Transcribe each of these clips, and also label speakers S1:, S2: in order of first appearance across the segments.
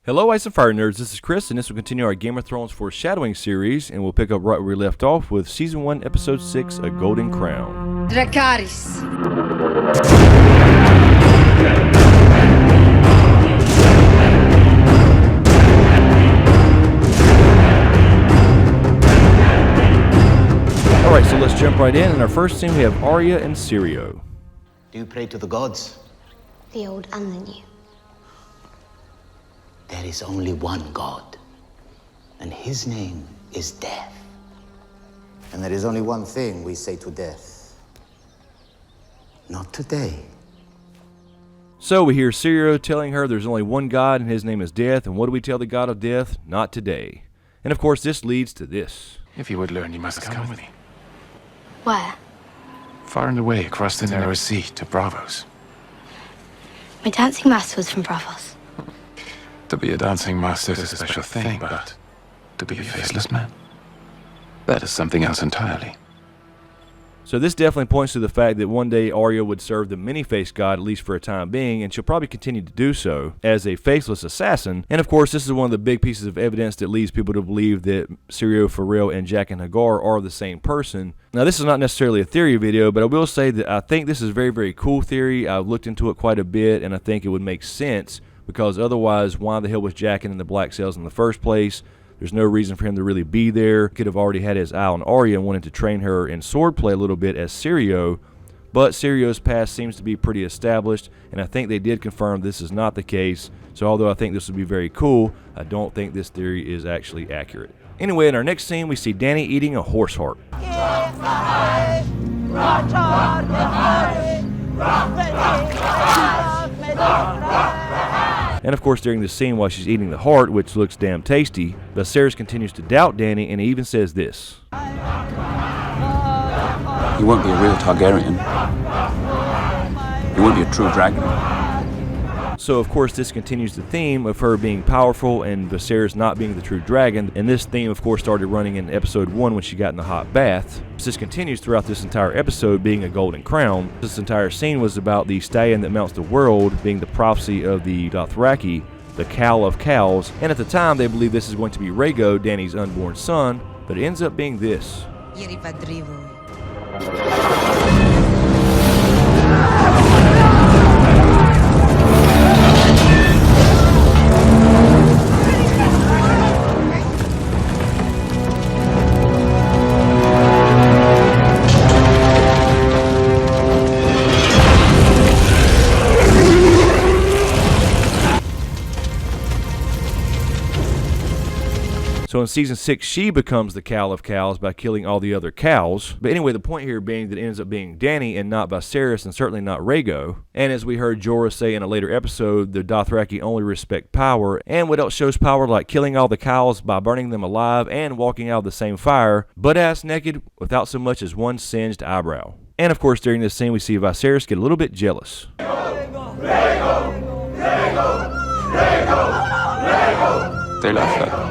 S1: Hello Ice and Fire Nerds, this is Chris, and this will continue our Game of Thrones foreshadowing series, and we'll pick up right where we left off with Season 1, Episode 6, A Golden Crown.
S2: Dracarys.
S1: Alright, so let's jump right in. In our first scene, we have Arya and Syrio.
S3: Do you pray to the gods?
S4: The old and the new.
S3: There is only one God, and his name is death. And there is only one thing we say to death. Not today.
S1: So we hear Syrio telling her there's only one God and his name is death, and what do we tell the God of death? Not today. And of course this leads to this.
S5: If you would learn, you must come with me.
S4: Where?
S5: Far and away across the narrow sea to Bravos.
S4: My dancing master was from Bravos.
S5: To be a dancing master is a special thing, but to be a faceless man, that is something else entirely.
S1: So this definitely points to the fact that one day Arya would serve the many-faced god, at least for a time being, and she'll probably continue to do so as a faceless assassin. And of course, this is one of the big pieces of evidence that leads people to believe that Syrio for real and Jaqen Hagar are the same person. Now, this is not necessarily a theory video, but I will say that I think this is a very, very cool theory. I've looked into it quite a bit, and I think it would make sense, because otherwise, why the hell was Jaqen in the Black Cells in the first place? There's no reason for him to really be there. He could have already had his eye on Arya and wanted to train her in swordplay a little bit as Syrio, but Syrio's past seems to be pretty established, and I think they did confirm this is not the case. So although I think this would be very cool, I don't think this theory is actually accurate. Anyway, in our next scene, we see Dany eating a horse heart. And of course, during this scene while she's eating the heart, which looks damn tasty, Viserys continues to doubt Dany, and he even says this.
S6: You won't be a real Targaryen. You won't be a true dragon.
S1: So of course this continues the theme of her being powerful and Viserys not being the true dragon, and this theme of course started running in episode 1 when she got in the hot bath. This continues throughout this entire episode being a golden crown. This entire scene was about the stallion that mounts the world being the prophecy of the Dothraki, the cow of cows, and at the time they believe this is going to be Rhaego, Dany's unborn son, but it ends up being this. So in Season 6, she becomes the cow of cows by killing all the other cows. But anyway, the point here being that it ends up being Dany and not Viserys, and certainly not Rhaego. And as we heard Jorah say in a later episode, the Dothraki only respect power. And what else shows power like killing all the cows by burning them alive and walking out of the same fire, butt-ass naked without so much as one singed eyebrow. And of course, during this scene, we see Viserys get a little bit jealous.
S5: They love her.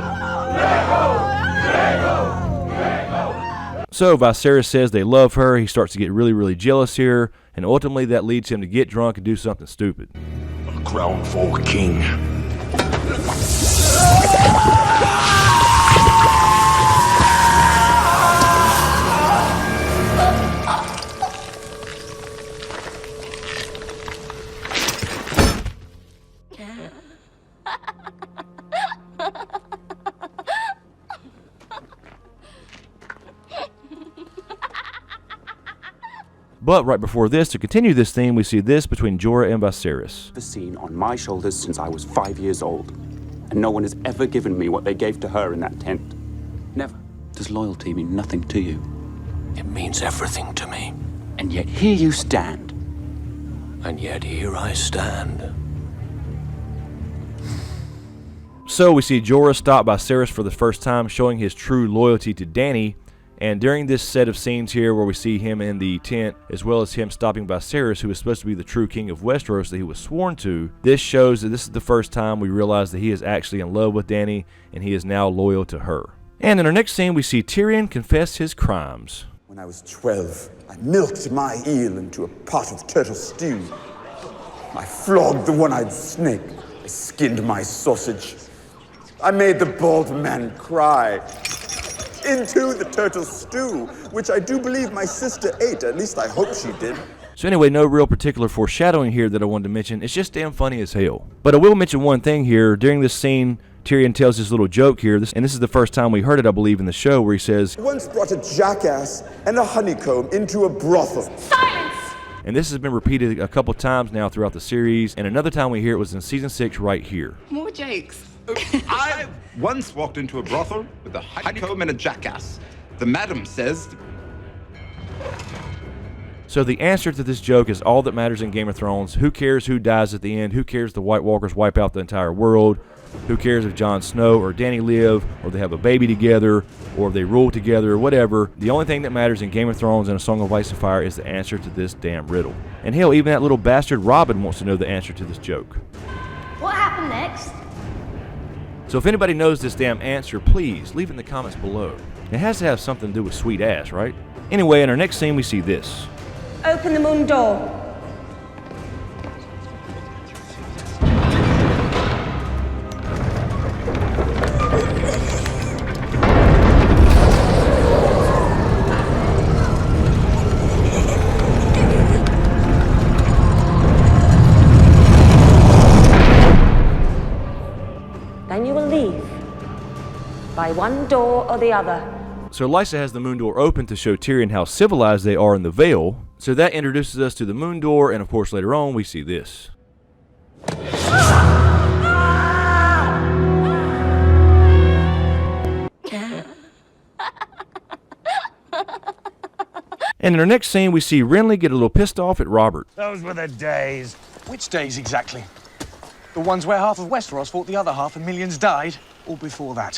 S1: So Viserys says they love her. He starts to get really, really jealous here, and ultimately that leads him to get drunk and do something stupid.
S7: A crown for king.
S1: But right before this, to continue this theme, we see this between Jorah and Viserys.
S6: The scene on my shoulders since I was 5 years old, and no one has ever given me what they gave to her in that tent. Never. Does loyalty mean nothing to you?
S7: It means everything to me.
S6: And yet here you stand.
S7: And yet here I stand.
S1: So we see Jorah stop Viserys for the first time, showing his true loyalty to Dany. And during this set of scenes here where we see him in the tent, as well as him stopping Viserys, who is supposed to be the true king of Westeros that he was sworn to, this shows that this is the first time we realize that he is actually in love with Dany, and he is now loyal to her. And in our next scene, we see Tyrion confess his crimes.
S8: When I was 12, I milked my eel into a pot of turtle stew. I flogged the one-eyed snake. I skinned my sausage. I made the bald man cry. Into the turtle stew, which I do believe my sister ate. At least I hope she did.
S1: So anyway, no real particular foreshadowing here that I wanted to mention. It's just damn funny as hell. But I will mention one thing here. During this scene, Tyrion tells this little joke here, and this is the first time we heard it, I believe, in the show, where he says,
S8: I once brought a jackass and a honeycomb into a brothel.
S4: Silence!
S1: and this has been repeated a couple times now throughout the series, and another time we hear it was in season 6 right here.
S2: More jokes.
S9: I once walked into a brothel with a honeycomb and a jackass. The madam says...
S1: So the answer to this joke is all that matters in Game of Thrones. Who cares who dies at the end? Who cares the White Walkers wipe out the entire world? Who cares if Jon Snow or Dany live, or they have a baby together, or if they rule together, or whatever? The only thing that matters in Game of Thrones and A Song of Ice and Fire is the answer to this damn riddle. And hell, even that little bastard Robin wants to know the answer to this joke.
S4: What happened next?
S1: So if anybody knows this damn answer, please leave it in the comments below. It has to have something to do with sweet ass, right? Anyway, in our next scene we see this.
S2: Open the moon door. Then you will leave. By one door or the other.
S1: So Lysa has the moon door open to show Tyrion how civilized they are in the Vale. So that introduces us to the moon door, and of course later on we see this. And in our next scene we see Renly get a little pissed off at Robert.
S10: Those were the days. Which days exactly? The ones where half of Westeros fought the other half and millions died? Or before that?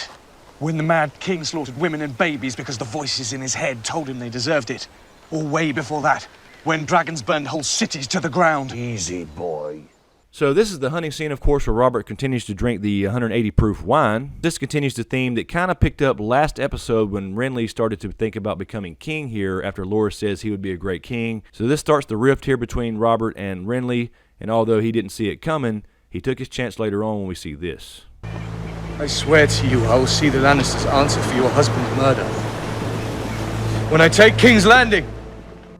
S10: When the Mad King slaughtered women and babies because the voices in his head told him they deserved it? Or way before that, when dragons burned whole cities to the ground?
S7: Easy, boy.
S1: So this is the hunting scene, of course, where Robert continues to drink the 180 proof wine. This continues the theme that kind of picked up last episode when Renly started to think about becoming king here after Loras says he would be a great king. So this starts the rift here between Robert and Renly, and although he didn't see it coming, he took his chance later on when we see this.
S10: I swear to you, I will see the Lannisters answer for your husband's murder. When I take King's Landing!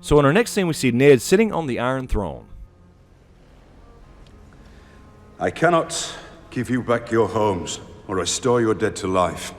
S1: So in our next scene we see Ned sitting on the Iron Throne.
S11: I cannot give you back your homes or restore your dead to life.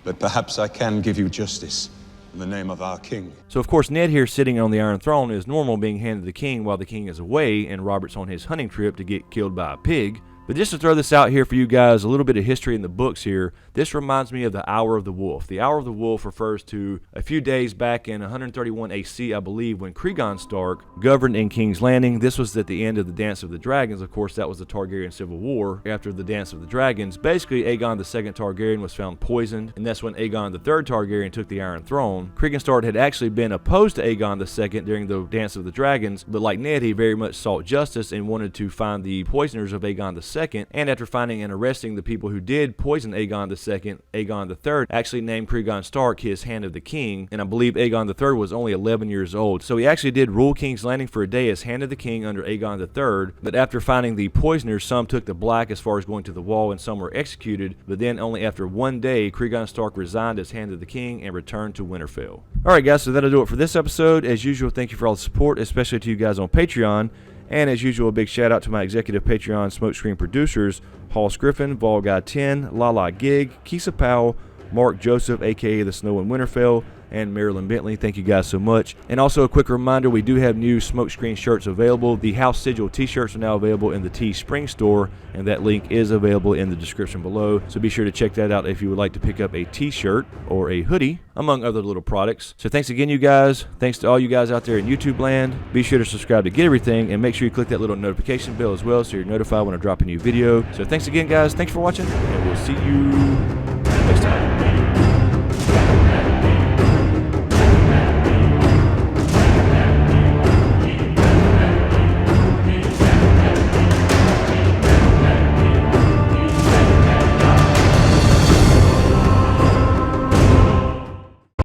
S11: But perhaps I can give you justice in the name of our king.
S1: So of course Ned here sitting on the Iron Throne is normal, being handed the king while the king is away and Robert's on his hunting trip to get killed by a pig. But just to throw this out here for you guys, a little bit of history in the books here, this reminds me of the Hour of the Wolf. The Hour of the Wolf refers to a few days back in 131 AC, I believe, when Crisan Stark governed in King's Landing. This was at the end of the Dance of the Dragons. Of course, that was the Targaryen Civil War. After the Dance of the Dragons, basically Aegon II Targaryen was found poisoned, and that's when Aegon III Targaryen took the Iron Throne. Crisan Stark had actually been opposed to Aegon II during the Dance of the Dragons, but like Ned, he very much sought justice and wanted to find the poisoners of Aegon II. And after finding and arresting the people who did poison Aegon II, Aegon III actually named Crisan Stark his Hand of the King, and I believe Aegon III was only 11 years old. So he actually did rule King's Landing for a day as Hand of the King under Aegon III, but after finding the poisoners, some took the black as far as going to the wall and some were executed, but then only after one day, Crisan Stark resigned as Hand of the King and returned to Winterfell. Alright guys, so that'll do it for this episode. As usual, thank you for all the support, especially to you guys on Patreon. And as usual, a big shout out to my executive Patreon smokescreen producers, Griffin, Guy 10, Lala Gig, Kissa Powell, Marc Joseph, aka the Snow in Winterfell, and Marylin Bentley. Thank you guys so much. And also a quick reminder, we do have new smokescreen shirts available. The House Sigil t-shirts are now available in the Teespring store, and that link is available in the description below. So be sure to check that out if you would like to pick up a t-shirt or a hoodie, among other little products. So thanks again, you guys. Thanks to all you guys out there in YouTube land. Be sure to subscribe to get everything, and make sure you click that little notification bell as well so you're notified when I drop a new video. So thanks again, guys. Thanks for watching, and we'll see you next time.